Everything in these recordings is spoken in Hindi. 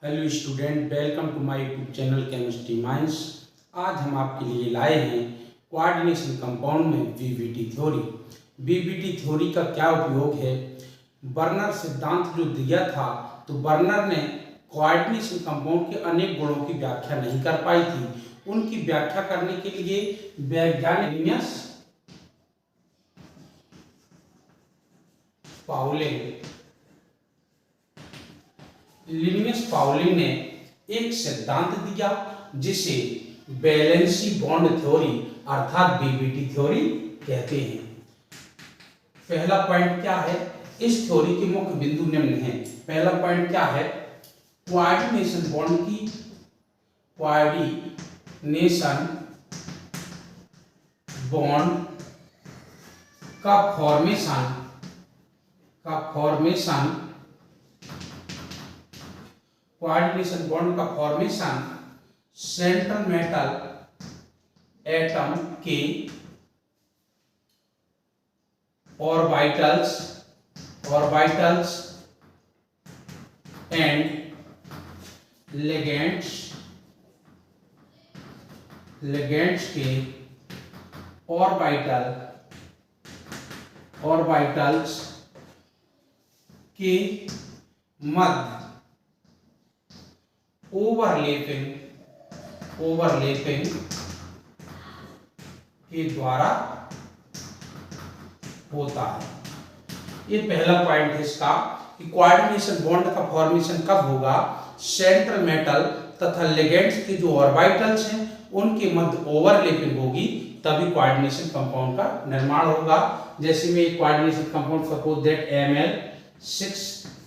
Hello student, welcome to my YouTube channel chemistry minds. आज हम आपके लिए लाए हैं कोऑर्डिनेशन कंपाउंड में वीबीटी थ्योरी। वीबीटी थ्योरी का क्या उपयोग है? बर्नर सिद्धांत जो दिया था, तो बर्नर ने कोऑर्डिनेशन कंपाउंड के अनेक गुणों की व्याख्या नहीं कर पाई थी। उनकी व्याख्या करने के लिए वैज्ञानिक लिनियस पाउलिंग ने एक सिद्धांत दिया जिसे वैलेंसी बॉन्ड थ्योरी अर्थात वीबीटी थ्योरी कहते हैं। पहला पॉइंट क्या है? इस थ्योरी के मुख्य बिंदु निम्न हैं। पहला पॉइंट क्या है? कोऑर्डिनेशन बॉन्ड की कोऑर्डिनेशन बॉन्ड का फॉर्मेशन कोऑर्डिनेशन बॉन्ड का फॉर्मेशन सेंट्रल मेटल एटम के ऑर्बिटल्स एंड लिगेंड्स के ऑर्बिटल्स के मध्य ओवरलैपिंग के द्वारा होता है। ये पहला पॉइंट है इसका कि कोऑर्डिनेशन बॉन्ड का फॉर्मेशन कब होगा? सेंट्रल मेटल तथा लिगेंड्स के जो ऑर्बिटल्स हैं उनके मध्य ओवरलैपिंग होगी, तभी कोऑर्डिनेशन कंपाउंड का निर्माण होगा। जैसे मैं एक coordination compound suppose that Ml6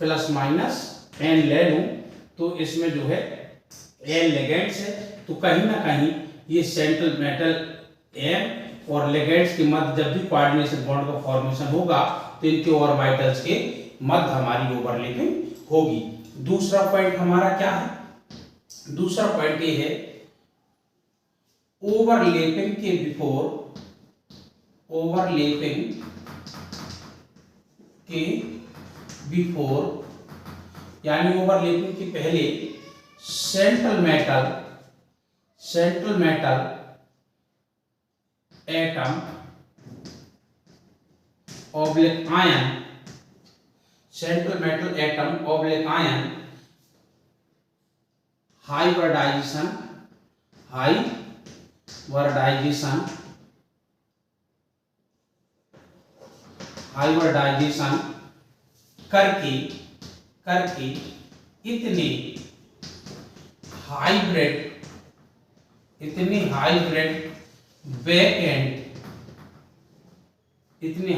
± N ले लूं, तो इसमें जो है N लिगेंड्स है, तो कहीं ना कहीं ये सेंट्रल मेटल M और लिगेंड्स के मध्य जब भी कोऑर्डिनेशन बॉन्ड का फॉर्मेशन होगा तो इनके ऑर्बिटल्स के मध्य हमारी ओवरलैपिंग होगी। दूसरा पॉइंट हमारा क्या है? दूसरा पॉइंट ये है ओवरलैपिंग के बिफोर यानी ओवरलैपिंग के पहले central metal atom oblique ion hybridization करके इतने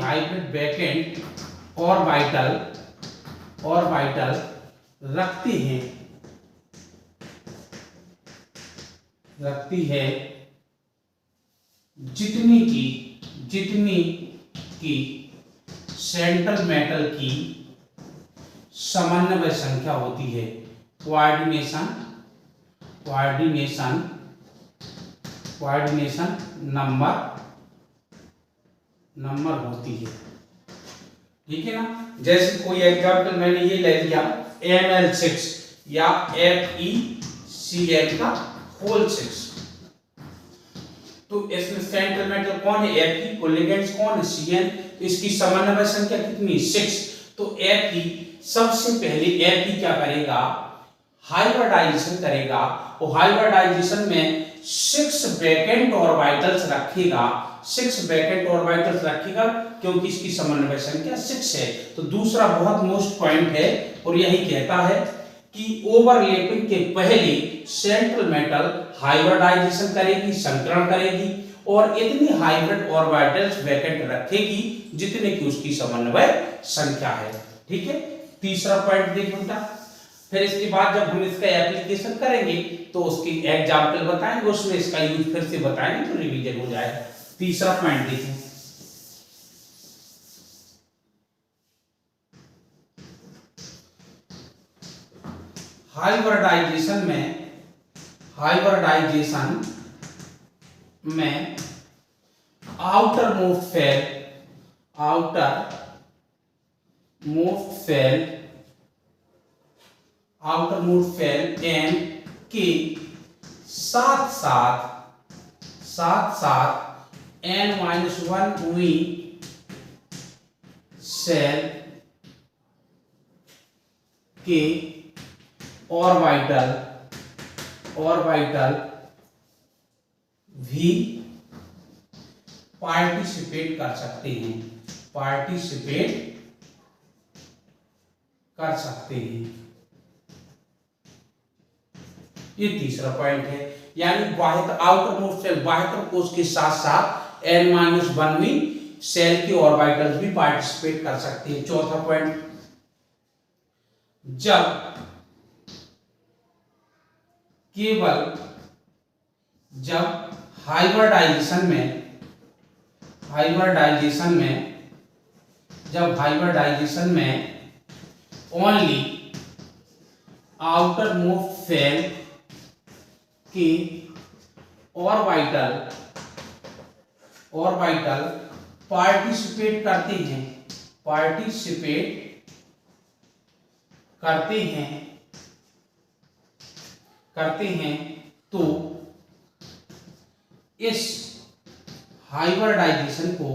हाइब्रिड बैकेंड ऑर्बिटल रखती है जितनी की सेंट्रल मेटल की समन्वय संख्या होती है। कोऑर्डिनेशन नंबर होती है, ठीक है ना। जैसे कोई एग्जांपल मैंने ये ले लिया Ml6 या FeCl का होल 6, तो इसमें सेंट्रल मेटल कौन है? Fe, और लिगेंड्स कौन है? Cl। तो इसकी समन्वय संख्या कितनी? 6। तो Fe सबसे पहले Fe क्या करेगा? हाइब्रिडाइजेशन करेगा, और हाइब्रिडाइजेशन में 6 वैकेंट ऑर्बिटल्स रखेगा क्योंकि इसकी समन्वय संख्या 6 है। तो दूसरा बहुत मोस्ट पॉइंट है और यही कहता है कि ओवरलैपिंग के पहले सेंट्रल मेटल हाइब्रिडाइजेशन करेगी, संकरण करेगी, और इतनी हाइब्रिड ऑर्बिटल्स वैकेंट रखेगी जितने की उसकी समन्वय संख्या है, ठीक है। तीसरा पॉइंट देख बेटा, फिर इसके बाद जब हम इसका एप्लीकेशन करेंगे तो उसकी एग्जांपल बताएंगे, उसमें इसका यूज फिर से बताएंगे तो रिवीजन हो जाएगा। तीसरा पॉइंट देखें, हाइब्रिडाइजेशन में outermost shell outermost shell n के साथ साथ n-1वीं सेल के ऑर्बिटल भी पार्टिसिपेट कर सकते हैं। ये तीसरा पॉइंट है, यानी बाह्य आउटर मोस्ट सेल बाह्यतर कोश के साथ साथ n-1वीं सेल के ऑर्बिटल्स भी पार्टिसिपेट कर सकते हैं। चौथा पॉइंट, जब हाइब्रिडाइजेशन में ओनली आउटर मोस्ट सेल के ऑर्बिटल पार्टिसिपेट करते हैं तो इस हाइब्रिडाइजेशन को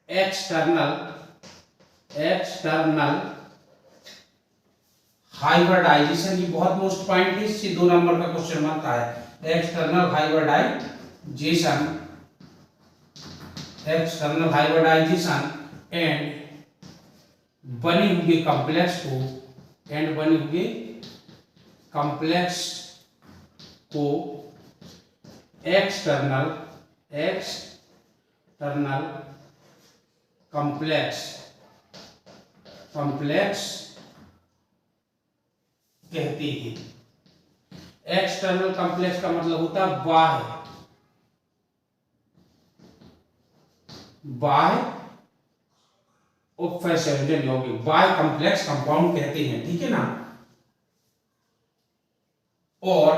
एक्सटर्नल हाइब्रिडाइजेशन, ये बहुत मोस्ट पॉइंट है, इससे 2 नंबर का क्वेश्चन बनता है। एक्सटर्नल हाइब्रिडाइजेशन एंड बने हुए कॉम्प्लेक्स को एक्सटर्नल कॉम्प्लेक्स कहते हैं। एक्सटर्नल कॉम्प्लेक्स का मतलब होता है बाह्य उपसंयोजन यौगिक, बाह्य कॉम्प्लेक्स कंपाउंड कहते हैं, ठीक है ना। और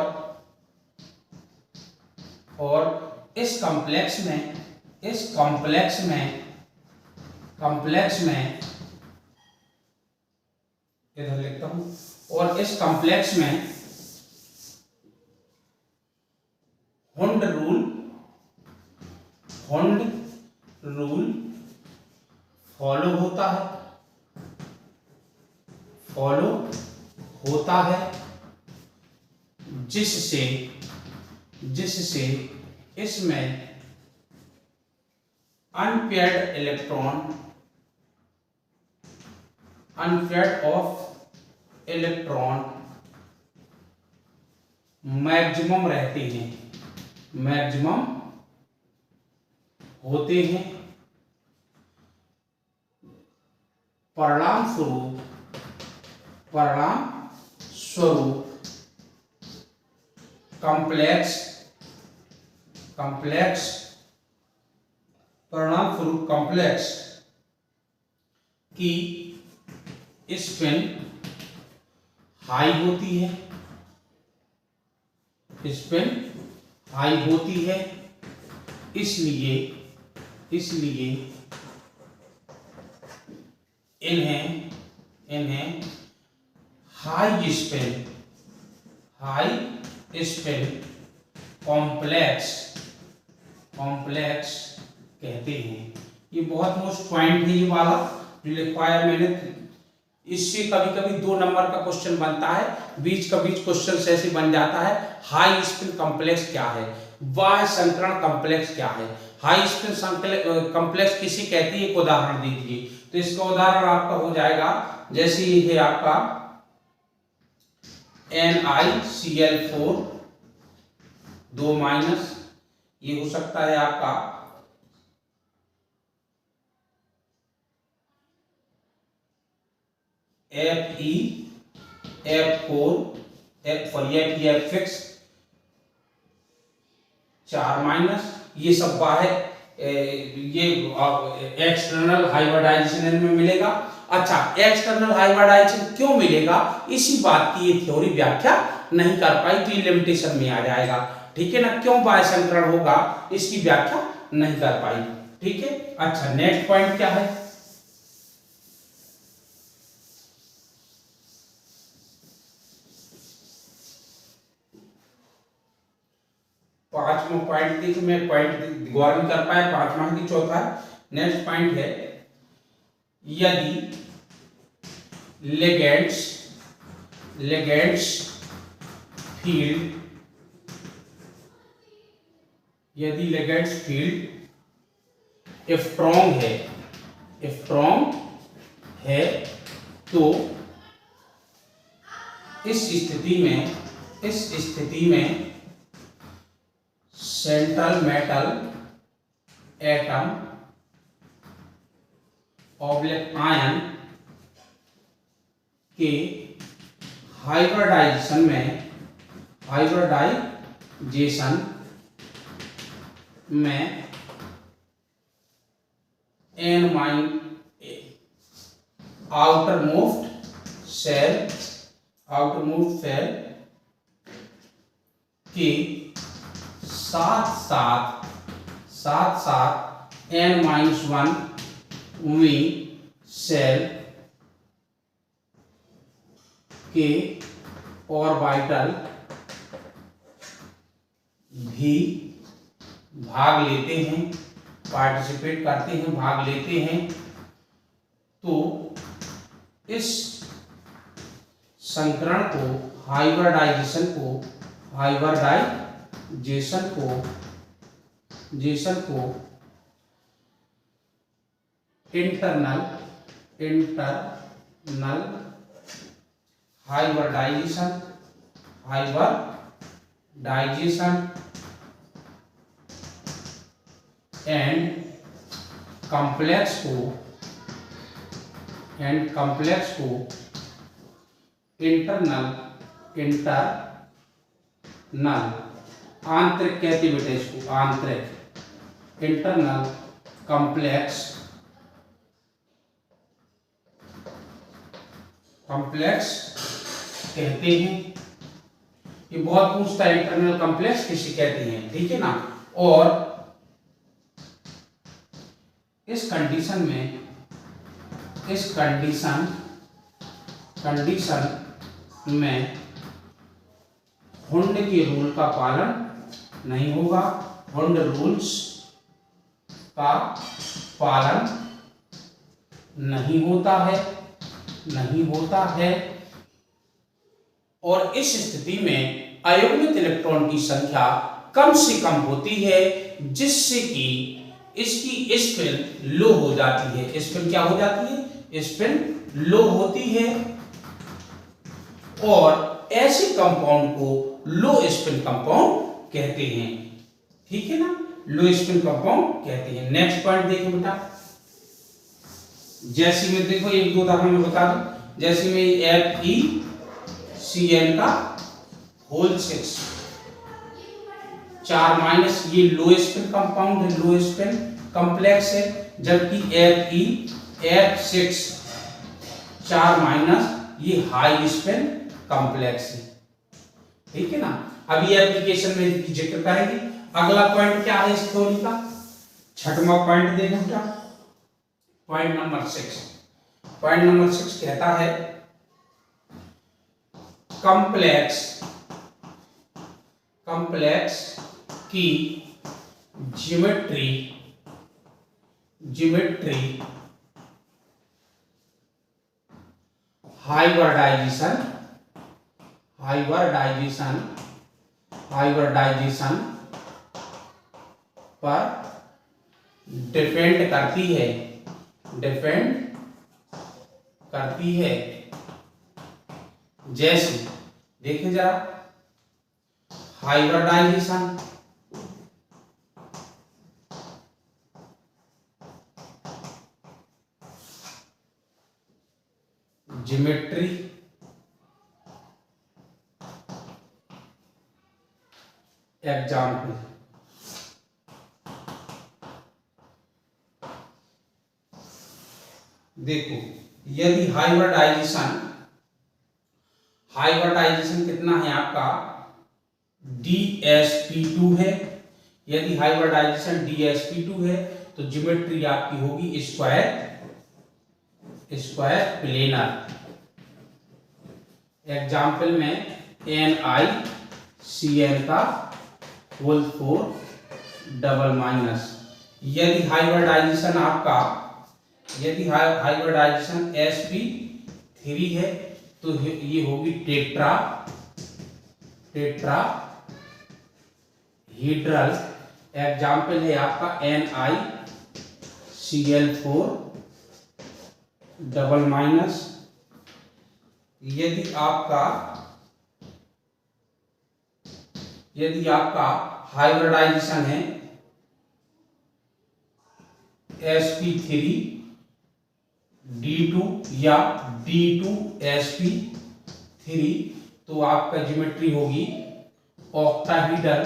इस कॉम्प्लेक्स में इधर लिखता हूं, और इस कॉम्प्लेक्स में हुंड रूल फॉलो होता है जिससे इसमें अनपेयर्ड ऑफ इलेक्ट्रॉन मैक्सिमम होते हैं। परिणाम स्वरूप कॉम्प्लेक्स की स्पिन हाई होती है, इसलिए इन्हें हाई स्पिन कॉम्प्लेक्स कहते हैं। ये बहुत मोस्ट पॉइंट है, ये वाला जो लिखवाया मैंने। इससे कभी कभी 2 नंबर का क्वेश्चन बनता है, बीच क्वेश्चन ऐसे बन जाता है। हाई स्पिन कॉम्प्लेक्स क्या है, बाह्य संकरण कॉम्प्लेक्स क्या है, हाई स्पिन कॉम्प्लेक्स किसे कहती है, एक उदाहरण दीजिए। तो इसका उदाहरण आपका हो जाएगा, जैसे ये है आपका NiCl4 2-, ये हो सकता है आपका FeF4 4-, ये सब बाहर ये एक्सटर्नल हाइब्रिडाइजेशन में मिलेगा। अच्छा, एक्सटर्नल हाइब्रिडाइजेशन क्यों मिलेगा, इसी बात की ये थ्योरी व्याख्या नहीं कर पाई, तो ये लिमिटेशन में आ जाएगा, ठीक है ना। क्यों बाह्य संकरण होगा, इसकी व्याख्या नहीं कर पाई। ठीक है। अच्छा, नेक्स्ट पॉइंट क्या है? पांचवा पॉइंट देखिए, मैं पॉइंट गौर नहीं कर पाया, पांचवा की चौथा। नेक्स्ट पॉइंट है, यदि लिगेंड्स फील्ड, यदि लिगेंड्स फील्ड स्ट्रॉन्ग है तो इस स्थिति में central metal atom oblique ion के हाइब्रिडाइजेशन में एन माइन आउटरमोस्ट सेल के साथ साथ n-1 विंग सेल के ऑर्बिटल भी भाग लेते हैं, पार्टिसिपेट करते हैं, भाग लेते हैं। तो इस संकरण को, हाइब्रिडाइजेशन को इंटरनल हाइब्रिडाइजेशन एंड कॉम्प्लेक्स को इंटरनल आंतरिक कहते बेटे इसको, आंतरिक इंटरनल कॉम्प्लेक्स कहते हैं। ये बहुत पूछता है, इंटरनल कॉम्प्लेक्स किसे कहते हैं, ठीक है ना। और इस कंडीशन में हुंड के रूल का पालन नहीं होगा, हुंड रूल्स का पालन नहीं होता है। और इस स्थिति में अयुग्मित इलेक्ट्रॉन की संख्या कम से कम होती है, जिससे कि इसकी स्पिन लो हो जाती है। स्पिन क्या हो जाती है? स्पिन लो होती है। और ऐसे कंपाउंड को लो स्पिन कंपाउंड कहते हैं, ठीक है ना, लो स्पिन कंपाउंड कहते हैं। नेक्स्ट पॉइंट देखिए बेटा, जैसे में देखो एक दो उदाहरण में बता दूं, जैसे में FeCN का होल 6 4- ये लो स्पिन कंपाउंड है, लो स्पिन कॉम्प्लेक्स है, जबकि F6 4- ये हाई स्पिन कॉम्प्लेक्स है, ठीक है ना। अभी एप्लीकेशन में जिक्र करेंगे। अगला पॉइंट क्या है इस थ्योरी का? छठवां पॉइंट देखो क्या, पॉइंट नंबर 6। पॉइंट नंबर 6 कहता है कॉम्प्लेक्स की ज्योमेट्री हाइब्रिडाइजेशन पर डिपेंड करती है। जैसे देखिए जरा, हाइब्रिडाइजेशन ज्योमेट्री एग्जाम्पल, देखो यदि हाइब्रिडाइजेशन कितना है आपका, DsP2 है। यदि हाइब्रिडाइजेशन DsP2 है तो ज्योमेट्री आपकी होगी स्क्वायर प्लेनर। एग्जाम्पल में NiCN का होल 4 डबल माइनस। यदि हाइब्रिडाइजेशन sp3 है तो ये होगी टेट्राहीड्रल। एग्जाम्पल है आपका NiCl4 डबल माइनस। यदि आपका हाइब्रिडाइजेशन है sp3d2 या d2sp3 तो आपका ज्योमेट्री होगी ऑक्टाहीड्रल।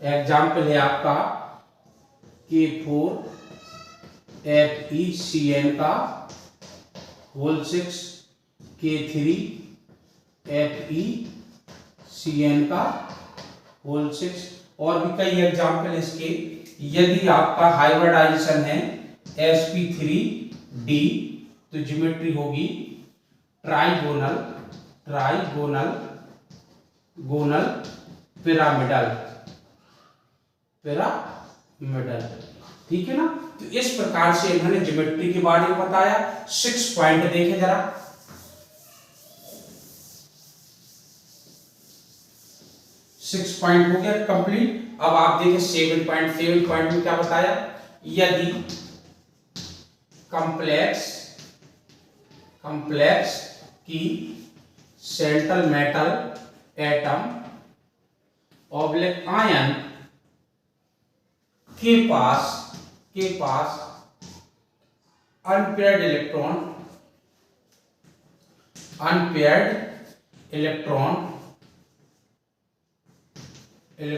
एग्जाम्पल है आपका K4FeCN का होल 6 K3FeCN का होल 6 और भी कई एग्जाम्पल इसके। यदि आपका हाइब्रिडाइजेशन है sp3d तो ज्योमेट्री होगी ट्राइगोनल पिरामिडल। ठीक है ना। तो इस प्रकार से इन्होंने ज्योमेट्री के बारे में बताया। 6 पॉइंट देखें जरा। 6 पॉइंट हो गया कंप्लीट। अब आप देखें 7 पॉइंट में क्या बताया। यदि कॉम्प्लेक्स की central metal atom oblique ion के पास unpaired electron is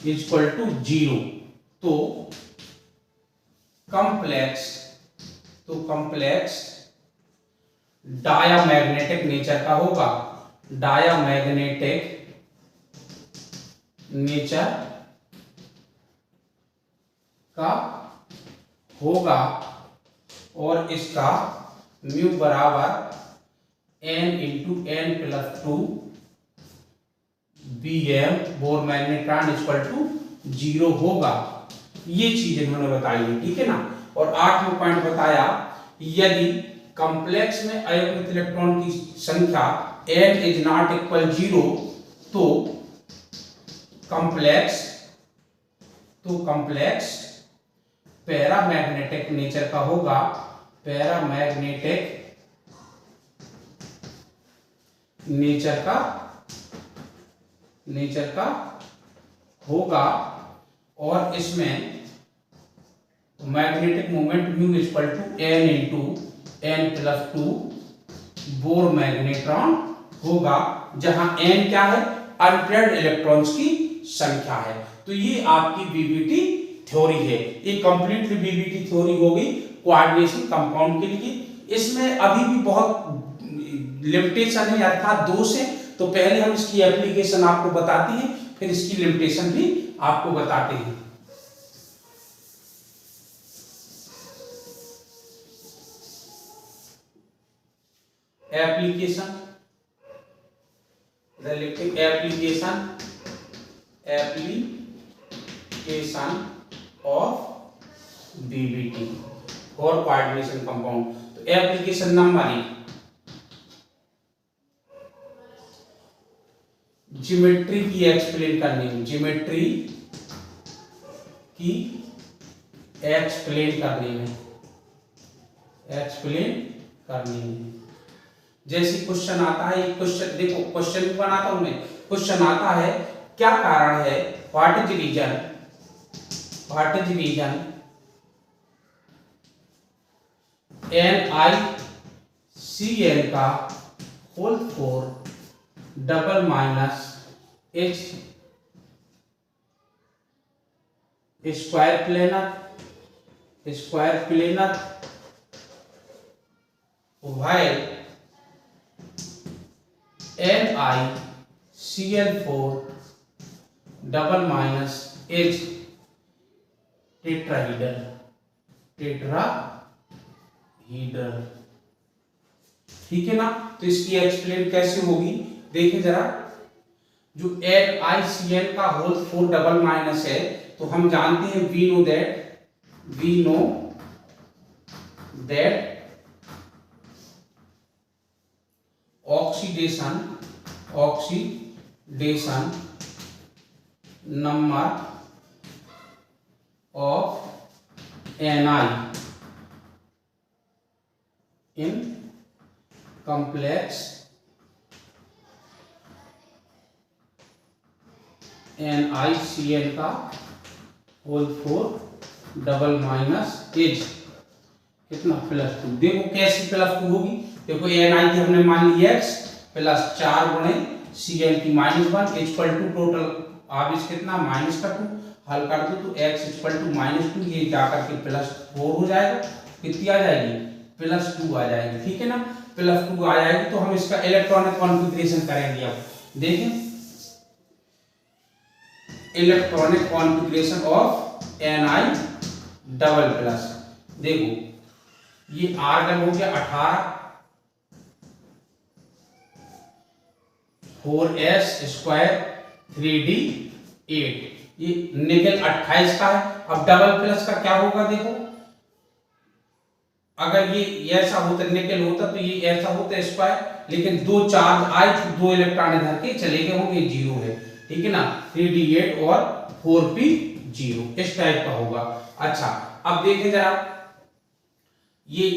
equal to 0 तो कॉम्प्लेक्स डायामैग्नेटिक नेचर का होगा। डायामैग्नेटिक नेचर का होगा और इसका म्यू बराबर n×n+2 Bm Bohr magnetron equal to 0 होगा। ये चीज इन्होंने बताई है, ठीक है ना। और 8वां पॉइंट बताया यदि कॉम्प्लेक्स में अयुग्मित इलेक्ट्रॉन की संख्या n इज नॉट इक्वल 0 तो कॉम्प्लेक्स पैरामैग्नेटिक नेचर का होगा। पैरामैग्नेटिक नेचर का होगा और इसमें magnetic moment mu equal to n×n+2 Bohr magnetron होगा, जहां n क्या है, अनपेयर्ड इलेक्ट्रॉन्स की संख्या है। तो ये आपकी बीबीटी थ्योरी है। ये कंप्लीटली बीबीटी थ्योरी हो गई कोऑर्डिनेशन कंपाउंड के लिए। इसमें अभी भी बहुत लिमिटेशन है, अर्थात दोष है। तो पहले हम इसकी एप्लीकेशन आपको बताते हैं, फिर इसकी लिमिटेशन भी आपको बताते हैं। एप्लीकेशन ऑफ बीबीटी और कोऑर्डिनेशन कंपाउंड। तो एप्लीकेशन नंबर 1 ज्योमेट्री की एक्सप्लेन करनी है। जैसे क्वेश्चन आता है, क्वेश्चन देखो, क्वेश्चन भी बनाता हूं मैं। क्वेश्चन आता है क्या कारण है, व्हाट इज रीजन NiCN का whole 4 double minus H square planar while NiCl4 double minus H tetrahedral, tetrahedral, ठीक है ना। तो इसकी एक्सप्लेन कैसे होगी देखिए जरा। जो NiCN का होल 4 डबल माइनस है, तो हम जानते हैं we know that oxidation number of Ni in complex NiCN का होल 4 डबल माइनस एच कितना +2। देखो कैसे +2 होगी, देखो Ni की हमने मान ली x प्लस 4 गुणे Cn की -1 इक्वल टू टोटल आवेश कितना -2, हल कर दो तो x इक्वल टू -2, ये जाकर के +4 हो जाएगा, कितनी आ जाएगी +2 आ जाएगी, ठीक है ना। +2 आ जाएगी तो हम इसका इलेक्ट्रॉनिक कॉन्फ़िगरेशन करेंगे। अब देखें electronic configuration of Ni double plus, देखो ये आर्गन हो गया 18, 4s स्क्वायर 3d 8, ये निकल 28 का है। अब डबल प्लस का क्या होगा, देखो अगर ये ऐसा होता निकल होता तो ये ऐसा होता स्क्वायर, लेकिन 2 चार्ज आए तो 2 इलेक्ट्रॉन इधर के चले गए होंगे, 0 है, ठीक है ना। 3d8 और 4p0 इस टाइप का होगा। अच्छा अब देखें जरा, ये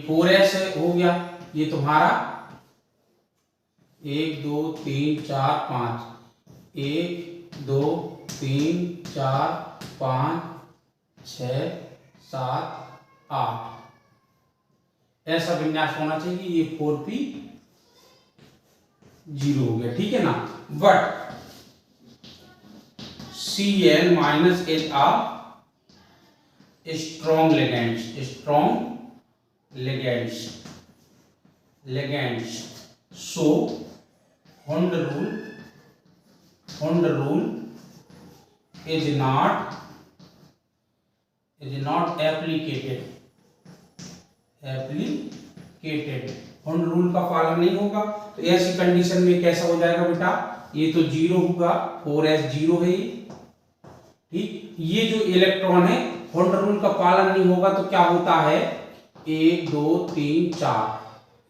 4s हो गया, ये तुम्हारा 1 2 3 4 5, 1 2 3 4 5 6 7 8 ऐसा विन्यास होना चाहिए। ये 4p0 हो गया, ठीक है ना। But Cn minus H R strong ligands, so Hund rule is not applicated। Hund rule का पालन नहीं होगा, तो ऐसी कंडीशन में कैसा हो जाएगा बेटा, ये तो 0 होगा, 4s 0 है ये, ठीक। ये जो इलेक्ट्रॉन है Hund रूल का पालन नहीं होगा तो क्या होता है 1 2 3 4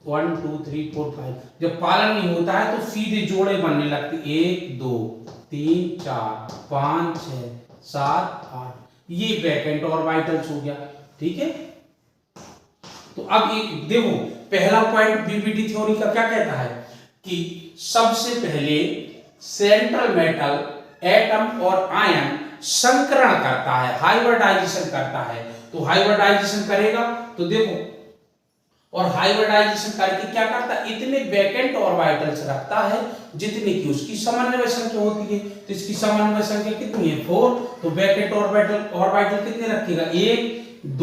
1 2 3 4 5, जब पालन नहीं होता है तो सीधे जोड़े बनने लगते, 1 2 3 4 5 6 7 8, ये वैकेंट ऑर्बिटल्स हो गया, ठीक है। तो अब ये देखो पहला पॉइंट बीबीटी थ्योरी का क्या कहता है कि सबसे पहले सेंट्रल मेटल एटम और आयन संकरण करता है, हाइब्रिडाइजेशन करता है। तो हाइब्रिडाइजेशन करेगा तो देखो, और हाइब्रिडाइजेशन करके क्या करता है, इतने वैकेंट ऑर्बिटल्स रखता है जितने की उसकी समन्वय संख्या होती है। तो इसकी समन्वय संख्या कितनी है 4, तो वैकेंट ऑर्बिटल कितने रखेगा 1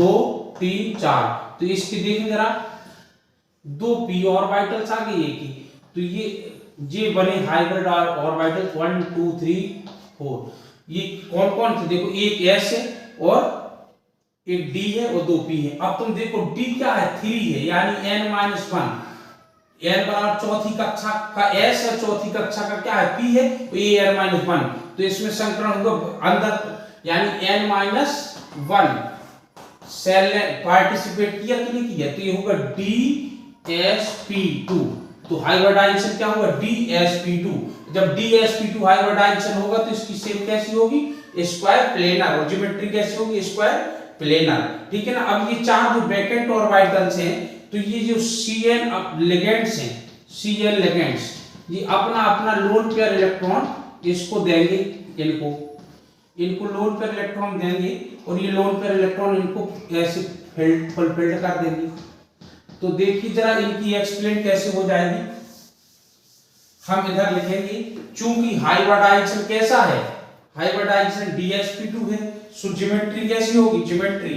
2 3 4, तो इसकी देखिए जरा 2 p ऑर्बिटल्स आ गई एक ही, तो ये बने हाइब्रिड ऑर्बिटल 1 2 3 4। ये कौन कौन से, देखो एक s है और एक d है और 2 p है। अब तुम देखो d क्या है 3 है, यानी n - 1, n बराबर चौथी कक्षा का s है, चौथी कक्षा का क्या है p है, तो ये n - 1, तो इसमें संकरण होगा अंदर, यानी n - 1 सेल ने पार्टिसिपेट किया कि नहीं किया, तो ये होगा dsp2, तो हाइब्रिडाइजेशन क्या होगा dsp2। जब dsp2 हाइब्रिडाइजेशन होगा तो इसकी शेप कैसी होगी स्क्वायर प्लेनर, और ज्योमेट्री कैसी होगी स्क्वायर प्लेनर, ठीक है ना। अब ये 4 जो वैकेंट ऑर्बिटल्स हैं, तो ये जो Cn लिगेंड्स हैं, Cn लिगेंड्स, ये अपना अपना लोन पेयर इलेक्ट्रॉन इसको देंगे, इनको लोन पेयर इलेक्ट्रॉन देंगे, और ये लोन पेयर इलेक्ट्रॉन इनको ऐसे फुलफिल्ड कर देंगे। तो देखिए जरा इनकी एक्सप्लेन कैसे हो जाएगी, हम इधर लिखेंगे चूंकि हाइब्रिडाइजेशन कैसा है, हाइब्रिडाइजेशन dsp2 है, सो ज्योमेट्री कैसी होगी, geometry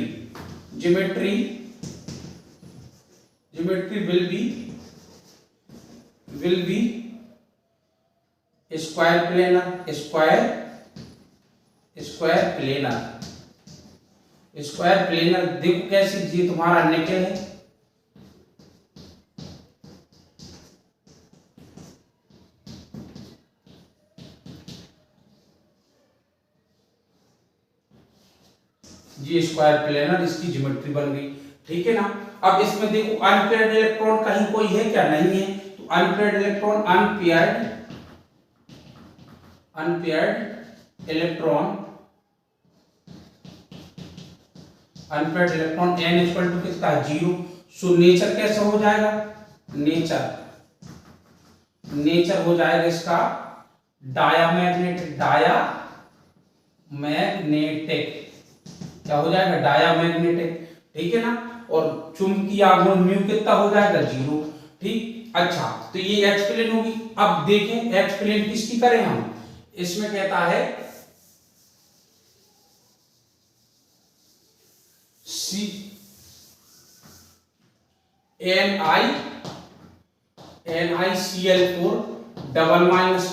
will be square planar, square planar देखो कैसे, ये तुम्हारा निकल है, ये स्क्वायर प्लेनर, इसकी ज्योमेट्री बन गई। ठीक है ना। अब इसमें देखो अनपेयर्ड इलेक्ट्रॉन कहीं कोई है क्या, नहीं है, तो unpaired electron, unpaired electron n equal to कितना है, 0। सो नेचर कैसे हो जाएगा, नेचर हो जाएगा इसका डायामैग्नेटिक, क्या हो जाएगा, डायामैग्नेटिक। ठीक है ना। और चुंबकीय आघूर्ण म्यू कितना हो जाएगा, 0। ठीक। अच्छा, तो ये एक्सप्लेन होगी। अब देखें एक्सप्लेन किसकी करें हम, इसमें कहता है NiCl4 डबल माइनस।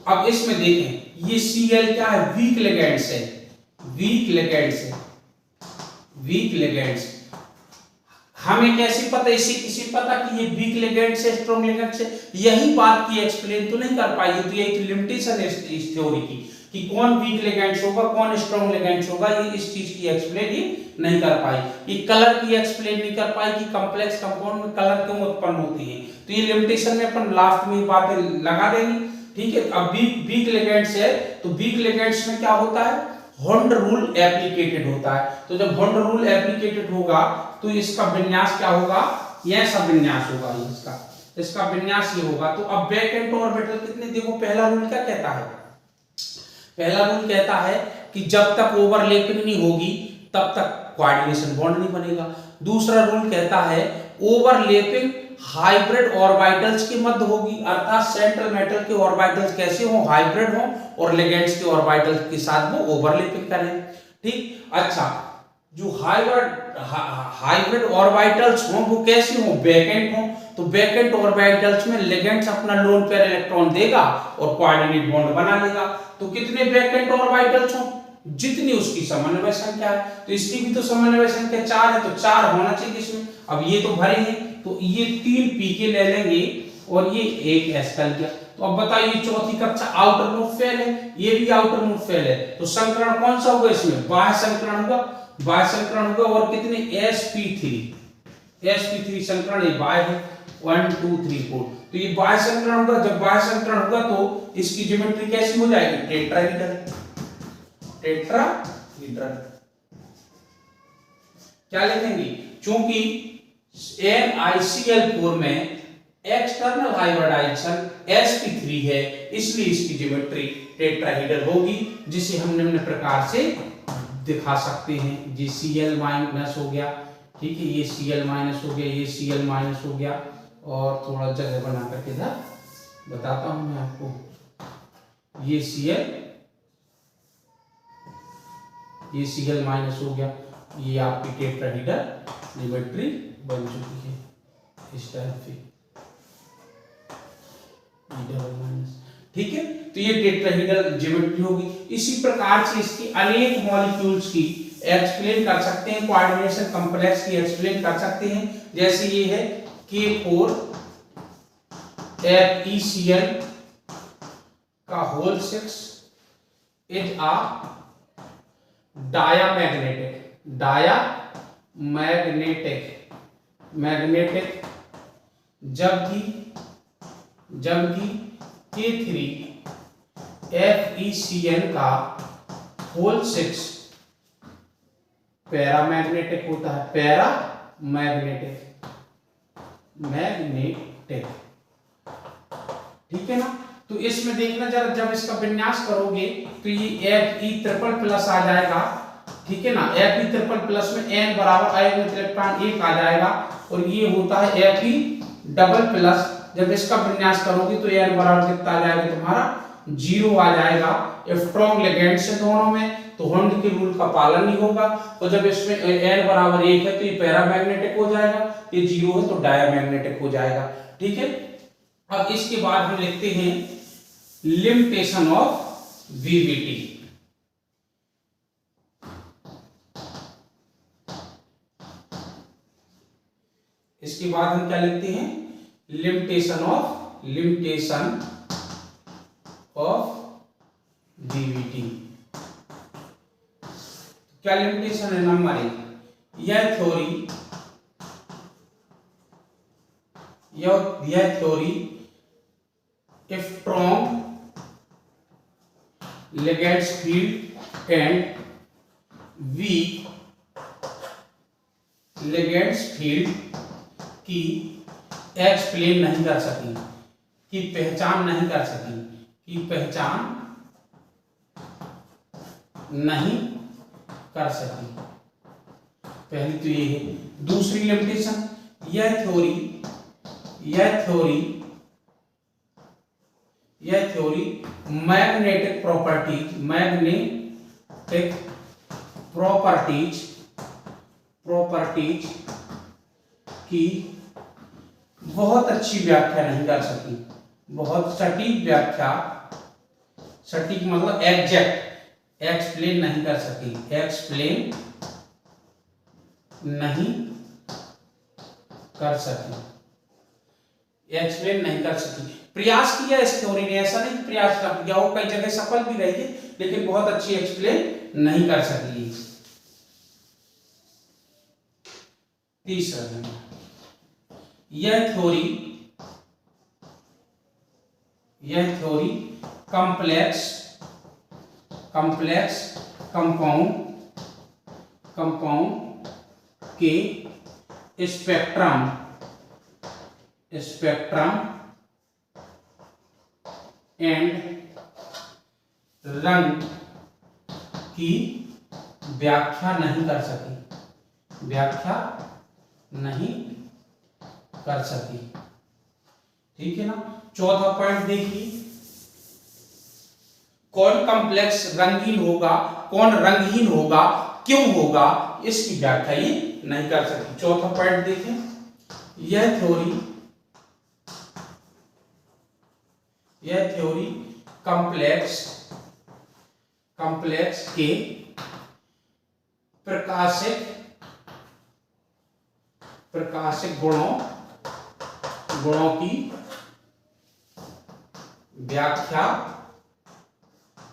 अब इसमें देखें ये Cl क्या है, वीक लिगेंड्स है, हमें कैसे पता, इसे किसी पता कि ये वीक लिगेंड से स्ट्रॉन्ग लिगेंड से, यही बात की एक्सप्लेन तो नहीं कर पाई। तो ये एक लिमिटेशन है इस थ्योरी की कि कौन वीक लिगेंड्स होगा, कौन स्ट्रॉन्ग लिगेंड्स होगा, ये इस चीज की एक्सप्लेन ही नहीं कर पाई। ये कलर की एक्सप्लेन नहीं कर पाई कि कॉम्प्लेक्स कंपाउंड में कलर क्यों उत्पन्न होती है। तो ये लिमिटेशन में अपन लास्ट में बातें लगा देंगे। ठीक है। अब वीक लिगेंड्स है, तो वीक लिगेंड्स में क्या होता है, हॉन्ड रूल एप्लीकेटेड होता है। तो जब हॉन्ड रूल एप्लीकेटेड होगा तो इसका विन्यास क्या होगा, यह सब विन्यास होगा, इसका विन्यास ये होगा। तो अब वैकेंट ऑर्बिटल कितने, देखो पहला रूल क्या कहता है, पहला रूल कहता है कि जब तक ओवरलैपिंग नहीं होगी तब तक कोऑर्डिनेशन बॉन्ड नहीं बनेगा। दूसरा रूल कहता है ओवरलैपिंग हाइब्रिड ऑर्बिटल्स के मध्य होगी, अर्थात सेंट्रल मेटल के ऑर्बिटल्स कैसे हो, हाइब्रिड हो, और लिगेंड्स के ऑर्बिटल्स के साथ वो ओवरलैपिंग करें। ठीक। अच्छा, जो हाइब्रिड ऑर्बिटल्स हो वो कैसे हो, वैकेंट हो। तो वैकेंट ऑर्बिटल्स में लिगेंड्स अपना लोन पेयर इलेक्ट्रॉन देगा और कोऑर्डिनेट बॉन्ड बना लेगा। तो कितने वैकेंट ऑर्बिटल्स हो, जितनी उसकी समन्वय संख्या है। तो इसकी भी तो समन्वय संख्या 4 है, तो 4 होना चाहिए इसमें। अब ये तो भरे हैं, तो ये 3 पीके ले लेंगे और ये 1 एस कर लिया। तो अब बताइए चौथी कक्षा आउटर मोस्ट फेल है, ये भी आउटर मोस्ट फेल है, तो संकरण कौन सा होगा इसमें, बाह्य संकरण होगा, और कितने sp3 संकरण, ये बाह्य है 1 2 3 4। तो ये बाह्य संकरण होगा, जब बाह्य संकरण होगा तो इसकी ज्योमेट्री कैसी हो जाएगी, टेट्राहीड्रल। क्या लिखेंगे, चूंकि NiCl4 में एक्सटर्नल हाइब्रिडाइजेशन sp3 है, इसलिए इसकी ज्योमेट्री टेट्राहीड्रल होगी, जिसे हम निम्न प्रकार से दिखा सकते हैं। ये Cl माइनस हो गया, ठीक है, ये Cl माइनस हो गया, ये Cl माइनस हो गया, और थोड़ा जगह बना करके इधर बताता हूं मैं आपको। ये Cl माइनस हो गया, ये आपकी टेट्राहीड्रल ज्योमेट्री बन चुकी है इस टाइप से, ठीक है। तो ये टेट्राहीड्रल ज्योमेट्री होगी। इसी प्रकार से इसकी अनेक मॉलिक्यूल्स की एक्सप्लेन कर सकते हैं, कोऑर्डिनेशन कॉम्प्लेक्स की एक्सप्लेन कर सकते हैं। जैसे ये है K4FeCl का होल 6 इज अ मैग्नेटिक, जबकि K3FeCl का होल 6 पैरामैग्नेटिक होता है, मैग्नेटिक, ठीक है ना। तो इसमें देखना जरा, जब इसका विन्यास करोगे तो ये Fe++ आ जाएगा, ठीक है ना। Fe++ में n बराबर इलेक्ट्रॉन 1 आ जाएगा, और ये होता है Fe++। जब इसका विन्यास करोगे तो n बराबर कितना आ जाएगा तुम्हारा, 0 आ जाएगा। स्ट्रॉन्ग लिगेंड्स है दोनों में, तो हॉन्ड के रूल का पालन नहीं होगा। तो जब इसमें n बराबर 1 है तो ये पैरामैग्नेटिक हो जाएगा, ये 0 है तो डायामैग्नेटिक हो जाएगा, ठीक है। अब इसके बाद हम लिखते हैं लिमिटेशन ऑफ वीवीटी। इसके बाद हम क्या लिखते हैं, लिमिटेशन ऑफ वीवीटी। क्या लिमिटेशन है, नंबर 1, यह theory if strong ligands field and weak ligands field की एक्सप्लेन नहीं कर सकी, की पहचान नहीं कर सकी, की पहचान नहीं कर सकी। पहली तो ये है। दूसरी लिमिटेशन, यह थ्योरी मैग्नेटिक प्रॉपर्टीज की बहुत अच्छी व्याख्या नहीं कर सकी, बहुत सटीक व्याख्या, सटीक मतलब एग्जैक्ट, एक्सप्लेन नहीं कर सकी, एक्सप्लेन नहीं कर सकी। प्रयास किया इस थ्योरी ने, ऐसा नहीं प्रयास किया, वो कई जगह सफल भी रही है, लेकिन बहुत अच्छी एक्सप्लेन नहीं कर सकी। तीसरा नंबर, यह थ्योरी कॉम्प्लेक्स कंपाउंड के स्पेक्ट्रम एंड रंग की व्याख्या नहीं कर सकी। ठीक है ना। चौथा पॉइंट देखिए, कौन कॉम्प्लेक्स रंगीन होगा, कौन रंगहीन होगा, क्यों होगा, इसकी व्याख्या ये नहीं कर सकी। चौथा पॉइंट देखें, यह थ्योरी कॉम्प्लेक्स के प्रकाशिक गुणों की व्याख्या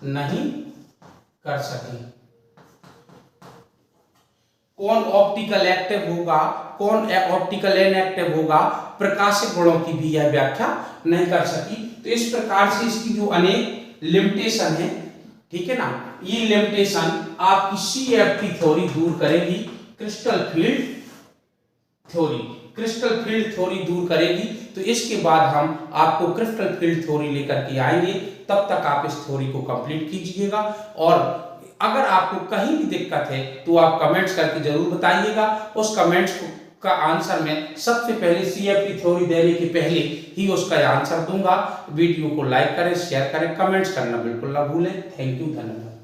नहीं कर सकी। कौन ऑप्टिकल एक्टिव होगा, कौन ऑप्टिकल इनएक्टिव होगा, प्रकाशिक गुणों की भी यह व्याख्या नहीं कर सकी। तो इस प्रकार से इसकी जो अनेक लिमिटेशन है, ठीक है ना, ये लिमिटेशन आपकी CFT थ्योरी दूर करेगी, क्रिस्टल फील्ड थ्योरी दूर करेगी। तो इसके बाद हम आपको क्रिस्टल फील्ड थ्योरी लेकर के आएंगे, तब तक आप इस थ्योरी को कंप्लीट कीजिएगा। और अगर आपको कहीं भी दिक्कत है तो आप कमेंट्स करके जरूर बताइएगा। उस कमेंट्स का आंसर मैं सबसे पहले CFT थ्योरी देने के पहले ही उसका आंसर दूंगा। वीडियो को लाइक करें, शेयर करें, कमेंट्स करना बिल्कुल ना भूलें। थैंक यू, धन्यवाद।